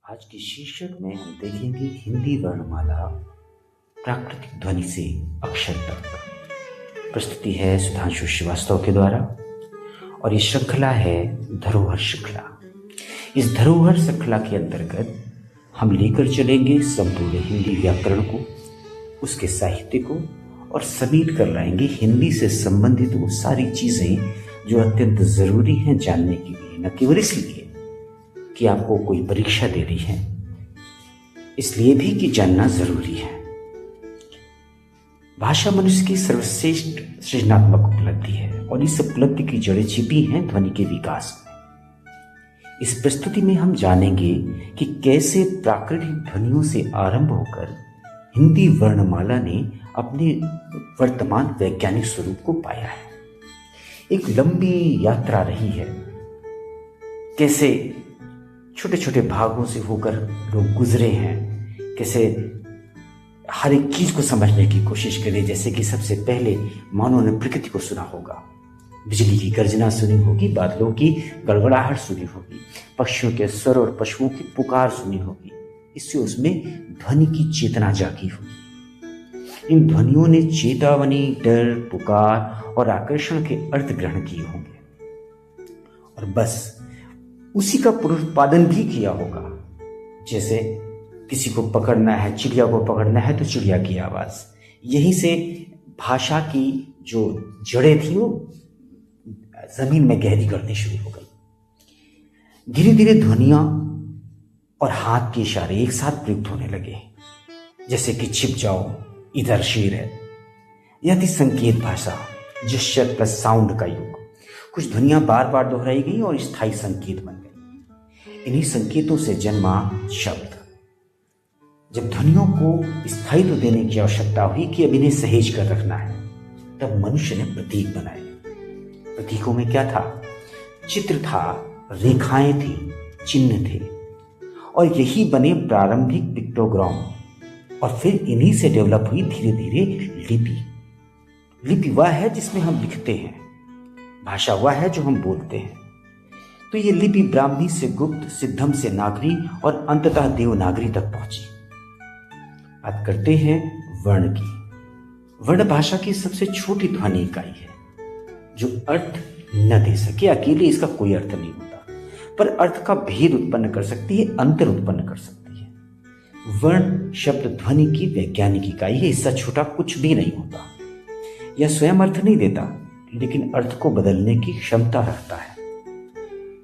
आज के शीर्षक में हम देखेंगे हिंदी वर्णमाला प्राकृतिक ध्वनि से अक्षर तक। प्रस्तुति है सुधांशु श्रीवास्तव के द्वारा और ये श्रृंखला है धरोहर श्रृंखला। इस धरोहर श्रृंखला के अंतर्गत हम लेकर चलेंगे संपूर्ण हिंदी व्याकरण को, उसके साहित्य को और समेट कर लाएंगे हिंदी से संबंधित वो सारी चीज़ें जो अत्यंत ज़रूरी हैं जानने के लिए, न केवल इसलिए कि आपको कोई परीक्षा दे रही है, इसलिए भी कि जानना जरूरी है। भाषा मनुष्य की सर्वश्रेष्ठ सृजनात्मक उपलब्धि है और इस उपलब्धि की जड़ें छिपी हैं ध्वनि के विकास में। इस प्रस्तुति में हम जानेंगे कि कैसे प्राकृतिक ध्वनियों से आरंभ होकर हिंदी वर्णमाला ने अपने वर्तमान वैज्ञानिक स्वरूप को पाया है। एक लंबी यात्रा रही है, कैसे छोटे छोटे भागों से होकर लोग गुजरे हैं, कैसे हर एक चीज को समझने की कोशिश करें। जैसे कि सबसे पहले मानव ने प्रकृति को सुना होगा, बिजली की गर्जना सुनी होगी, बादलों की गड़गड़ाहट सुनी होगी, पक्षियों के स्वर और पशुओं की पुकार सुनी होगी। इससे उसमें ध्वनि की चेतना जागी होगी। इन ध्वनियों ने चेतावनी, डर, पुकार और आकर्षण के अर्थ ग्रहण किए होंगे और बस उसी का पुनरुत्पादन भी किया होगा। जैसे किसी को पकड़ना है, चिड़िया को पकड़ना है तो चिड़िया की आवाज, यहीं से भाषा की जो जड़ें थी वो जमीन में गहरी करनी शुरू हो गई। धीरे धीरे ध्वनियां और हाथ के इशारे एक साथ प्रयुक्त होने लगे, जैसे कि छिप जाओ, इधर शेर है। यह थी संकेत भाषा, जेस्चर प्लस साउंड का युग। कुछ ध्वनियां बार बार दोहराई गई और स्थायी संकेत बन गई। इन्हीं संकेतों से जन्मा शब्द। जब ध्वनियों को स्थायित्व देने की आवश्यकता हुई कि अब इन्हें सहेज कर रखना है, तब मनुष्य ने प्रतीक बनाए। प्रतीकों में क्या था? चित्र था, रेखाएं थी, चिन्ह थे और यही बने प्रारंभिक पिक्टोग्राम। और फिर इन्हीं से डेवलप हुई धीरे धीरे लिपि। लिपि वह है जिसमें हम लिखते हैं, भाषा वह है जो हम बोलते हैं। तो ये लिपि ब्राह्मी से गुप्त, सिद्धम से नागरी और अंततः देवनागरी तक पहुंची। बात करते हैं वर्ण की। वर्ण भाषा की सबसे छोटी ध्वनि इकाई है जो अर्थ न दे सके। अकेले इसका कोई अर्थ नहीं होता, पर अर्थ का भेद उत्पन्न कर सकती है, अंतर उत्पन्न कर सकती है। वर्ण शब्द ध्वनि की वैज्ञानिक इकाई है। इससे छोटा कुछ भी नहीं होता। यह स्वयं अर्थ नहीं देता, लेकिन अर्थ को बदलने की क्षमता रखता है।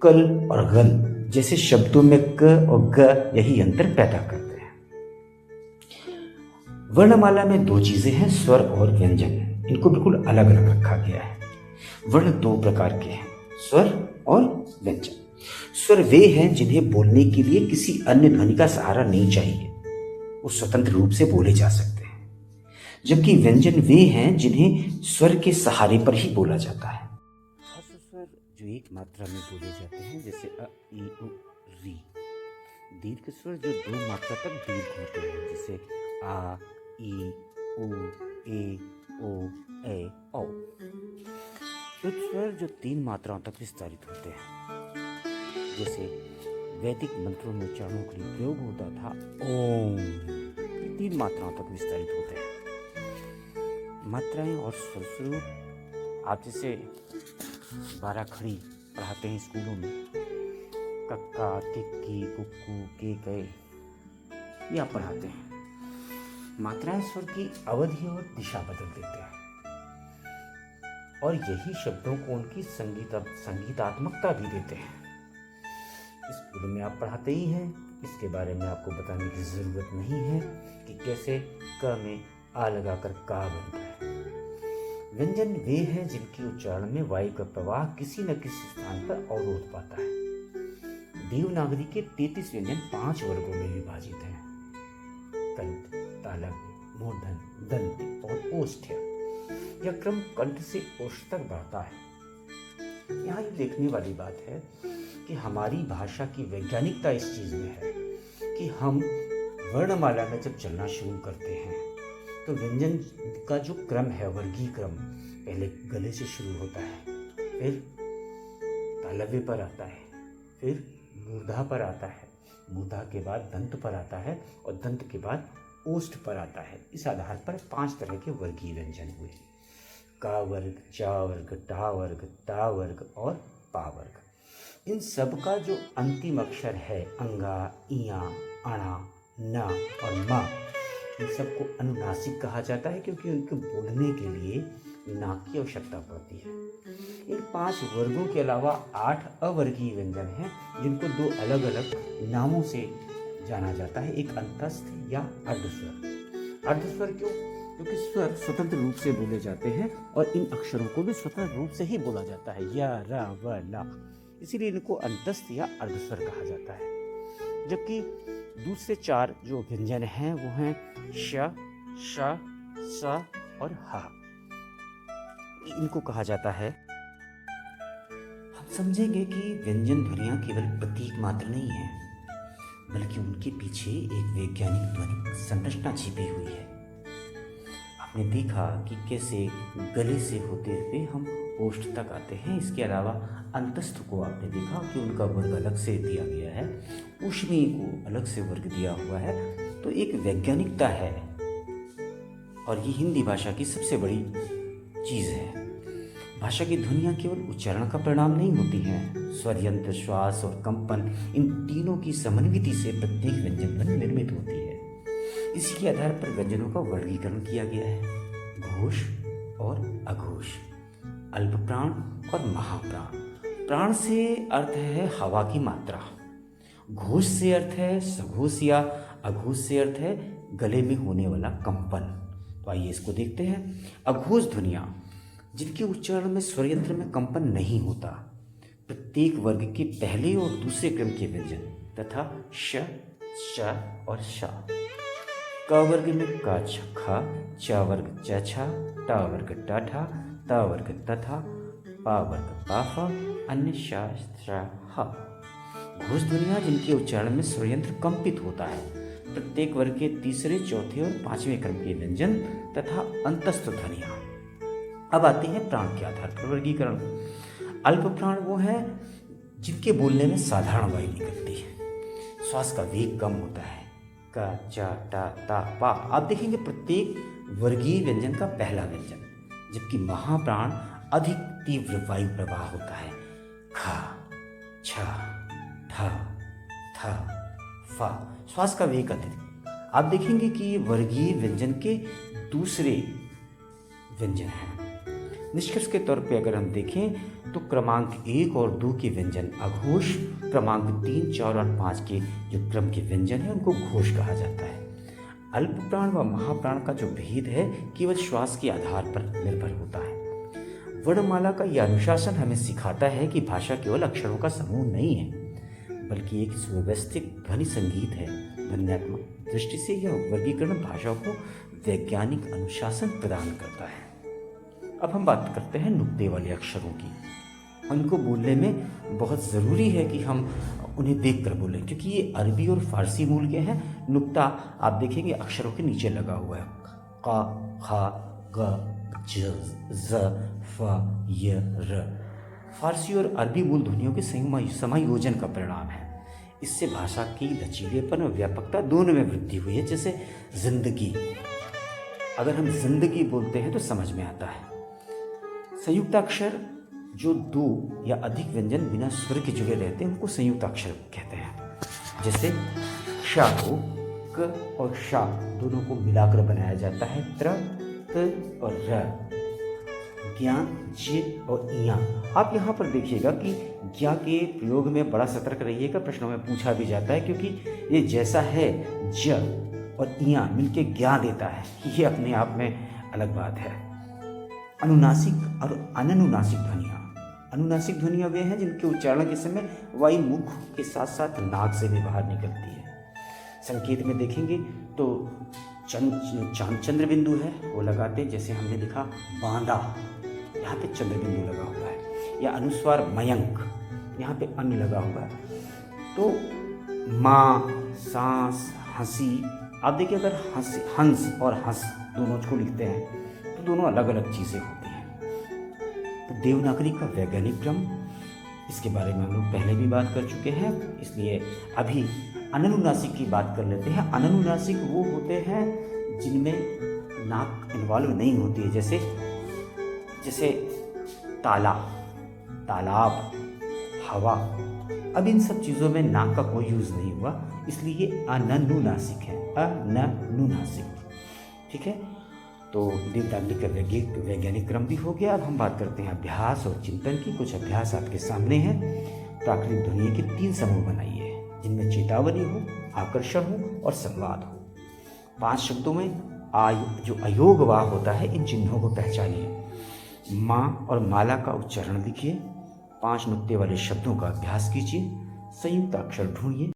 कल और गल जैसे शब्दों में क और ग यही अंतर पैदा करते हैं। वर्णमाला में दो चीजें हैं, स्वर और व्यंजन। इनको बिल्कुल अलग अलग रखा गया है। वर्ण दो प्रकार के हैं, स्वर और व्यंजन। स्वर वे हैं जिन्हें बोलने के लिए किसी अन्य ध्वनि का सहारा नहीं चाहिए, वो स्वतंत्र रूप से बोले जा सकते हैं। जबकि व्यंजन वे हैं जिन्हें स्वर के सहारे पर ही बोला जाता है। हस्त स्वर जो एक मात्रा में बोले जाते हैं, जैसे अ, ई, उ, री। दीर्घ स्वर जो दो मात्रा तक दीर्घ होते हैं, जैसे आ, ई, उ, ए, ओ, ए, औ। शुद्ध स्वर जो तीन मात्राओं तक विस्तारित होते हैं, जैसे वैदिक मंत्रों में उच्चारणों के लिए प्रयोग होता था ओम, ये तीन मात्राओं तक विस्तारित होते हैं। मात्राएं और स्वर स्वरूप आप जैसे 12 खड़ी पढ़ाते हैं स्कूलों में, कक्का, किक्की, कुक्कू, के, कै, ये आप पढ़ाते हैं। मात्राएं स्वर की अवधि और दिशा बदल देते हैं और यही शब्दों को उनकी संगीतात्मकता भी देते हैं। स्कूल में आप पढ़ाते ही हैं, इसके बारे में आपको बताने की जरूरत नहीं है कि कैसे क में आ लगाकर का बनता है। व्यंजन वे हैं जिनके उच्चारण में वायु का प्रवाह किसी न किसी स्थान पर अवरोध पाता है। देवनागरी के 33 व्यंजन 5 वर्गों में विभाजित हैं: कंठ, तालव्य, मूर्धन, दंत और ओष्ठ्य। यह क्रम कंठ से ओष्ठ तक बढ़ता है। यहाँ ये देखने वाली बात है कि हमारी भाषा की वैज्ञानिकता इस चीज में है कि हम वर्णमाला में जब चलना शुरू करते हैं तो व्यंजन का जो क्रम है, वर्गीय क्रम, पहले गले से शुरू होता है, फिर तालव्य पर आता है, फिर मूर्धा पर आता है, मूर्धा के बाद दंत पर आता है और दंत के बाद ओष्ठ पर आता है। इस आधार पर 5 तरह के वर्गीय व्यंजन हुए, का वर्ग, चा वर्ग, टा वर्ग, ता वर्ग और पा वर्ग। इन सब का जो अंतिम अक्षर है अंगा, इया, अणा, न और म, इन सबको अनुनासिक कहा जाता है क्योंकि उनके बोलने के लिए नाक की आवश्यकता पड़ती है। इन 5 वर्गों के अलावा 8 अवर्गीय व्यंजन हैं जिनको 2 अलग अलग नामों से जाना जाता है, एक अंतस्थ या अर्धस्वर। अर्धस्वर क्यों? क्योंकि स्वर स्वतंत्र रूप से बोले जाते हैं और इन अक्षरों को भी स्वतंत्र रूप से ही बोला जाता है, या, रा, व, ला, इसीलिए इनको अंतस्थ या अर्धस्वर कहा जाता है। जबकि दूसरे 4 जो व्यंजन हैं वो हैं श, श, स और ह। इनको कहा जाता है। हम समझेंगे कि व्यंजन ध्वनियाँ केवल प्रतीक मात्र नहीं है, बल्कि उनके पीछे एक वैज्ञानिक ध्वनिक संरचना छिपी हुई है। आपने देखा कि कैसे गले से होते हुए हम ओष्ठ तक आते हैं। इसके अलावा अंतस्थ को आपने देखा कि उनका वर्ग अलग से दिया गया है, ऊष्मीय को अलग से वर्ग दिया हुआ है। तो एक वैज्ञानिकता है और ये हिंदी भाषा की सबसे बड़ी चीज़ है। भाषा की ध्वनियाँ केवल उच्चारण का परिणाम नहीं होती हैं। स्वर यंत्र, श्वास और कंपन, इन तीनों की समन्विति से प्रत्येक व्यंजन ध्वनि निर्मित होती है। इसी के आधार पर व्यंजनों का वर्गीकरण किया गया है, घोष और अघोष, अल्प प्राण और महाप्राण। प्राण से अर्थ है हवा की मात्रा, घोष से अर्थ है सघोष या अघोष से अर्थ है गले में होने वाला कंपन। तो आइए इसको देखते हैं। अघोष ध्वनियाँ जिनके उच्चारण में स्वर यंत्र में कंपन नहीं होता, प्रत्येक वर्ग के पहले और दूसरे क्रम के व्यंजन तथा श, श और श। क वर्ग में का, छ, खा, च वर्ग च, छा, टा वर्ग ट, ठा, ता वर्ग तथा, पा वर्ग पा, फा, अन्य श, श, ह। घोष ध्वनियाँ जिनके उच्चारण में स्वर यंत्र कंपित होता है, प्रत्येक वर्ग के तीसरे, चौथे और 5वें क्रम के व्यंजन तथा अंतस्थ ध्वनियाँ। अब आते हैं प्राण के आधार पर वर्गीकरण। अल्प प्राण वो है जिनके बोलने में साधारण वायु निकलती है, श्वास का वेग कम होता है, का, चा, टा, ता, पा। आप देखेंगे प्रत्येक वर्गीय व्यंजन का पहला व्यंजन। जबकि महाप्राण अधिक तीव्र वायु प्रवाह होता है, खा, छा, ठा, था, फा। श्वास का वेग अधिक। आप देखेंगे कि ये वर्गीय व्यंजन के दूसरे व्यंजन हैं। निष्कर्ष के तौर पे अगर हम देखें तो क्रमांक 1 और 2 के व्यंजन अघोष, क्रमांक 3, 4 और 5 के जो क्रम के व्यंजन हैं उनको घोष कहा जाता है। अल्प प्राण व महाप्राण का जो भेद है केवल श्वास के आधार पर निर्भर होता है। वर्णमाला का यह अनुशासन हमें सिखाता है कि भाषा केवल अक्षरों का समूह नहीं है, बल्कि एक सुव्यवस्थित ध्वनि संगीत है। ध्वन्यात्मक दृष्टि से यह वर्गीकरण भाषा को वैज्ञानिक अनुशासन प्रदान करता है। अब हम बात करते हैं नुक्ते वाले अक्षरों की। उनको बोलने में बहुत ज़रूरी है कि हम उन्हें देखकर बोलें, क्योंकि ये अरबी और फारसी मूल के हैं। नुक्ता आप देखेंगे अक्षरों के नीचे लगा हुआ है, क, ख, ग, ज, ज, फ, य, र। फारसी और अरबी मूल ध्वनियों के समायोजन का परिणाम है। इससे भाषा की लचीलेपन और व्यापकता दोनों में वृद्धि हुई है। जैसे जिंदगी, अगर हम जिंदगी बोलते हैं तो समझ में आता है। संयुक्ताक्षर जो 2 या अधिक व्यंजन बिना स्वर के जुड़े रहते हैं उनको संयुक्ताक्षर कहते हैं। जैसे शा को क और शा दोनों को मिलाकर बनाया जाता है त्र, त और र, ज्ञा, ज और इया। आप यहाँ पर देखिएगा कि ज्ञा के प्रयोग में बड़ा सतर्क रहिएगा, प्रश्नों में पूछा भी जाता है, क्योंकि ये जैसा है ज और इया मिलके ज्ञा देता है, ये अपने आप में अलग बात है। अनुनासिक और अननुनासिक ध्वनियाँ। अनुनासिक ध्वनियाँ वे हैं जिनके उच्चारण के समय वायु मुख के साथ साथ नाक से भी बाहर निकलती है। संकेत में देखेंगे तो चंद्र बिंदु है वो लगाते हैं, जैसे हमने लिखा बांदा, यहाँ पे चंद्र बिंदु लगा हुआ है, या अनुस्वार मयंक, यहाँ पे अन्न लगा हुआ है। तो माँ, सांस, हंसी, आप देखिए अगर हंस और हंस दोनों को लिखते हैं तो दोनों अलग अलग चीज़ें होती हैं। तो देवनागरी का वैज्ञानिक क्रम, इसके बारे में हम लोग पहले भी बात कर चुके हैं, इसलिए अभी अननुनासिक की बात कर लेते हैं। अननुनासिक वो होते हैं जिनमें नाक इन्वॉल्व नहीं होती है, जैसे जैसे ताला, तालाब, हवा। अब इन सब चीज़ों में नाक का कोई यूज़ नहीं हुआ, इसलिए ये अननुनासिक है, अननुनासिक। ठीक है, तो देवनागरी का वैज्ञानिक क्रम भी हो गया। अब हम बात करते हैं अभ्यास और चिंतन की। कुछ अभ्यास आपके सामने हैं। प्राकृतिक ध्वनि के 3 समूह बनाइए, जिनमें चेतावनी हो, आकर्षण हो और संवाद हो। 5 शब्दों में जो अयोग वाह होता है, इन चिन्हों को पहचानिए। माँ और माला का उच्चारण लिखिए। 5 नुक्ते वाले शब्दों का अभ्यास कीजिए। संयुक्त अक्षर ढूंढिए।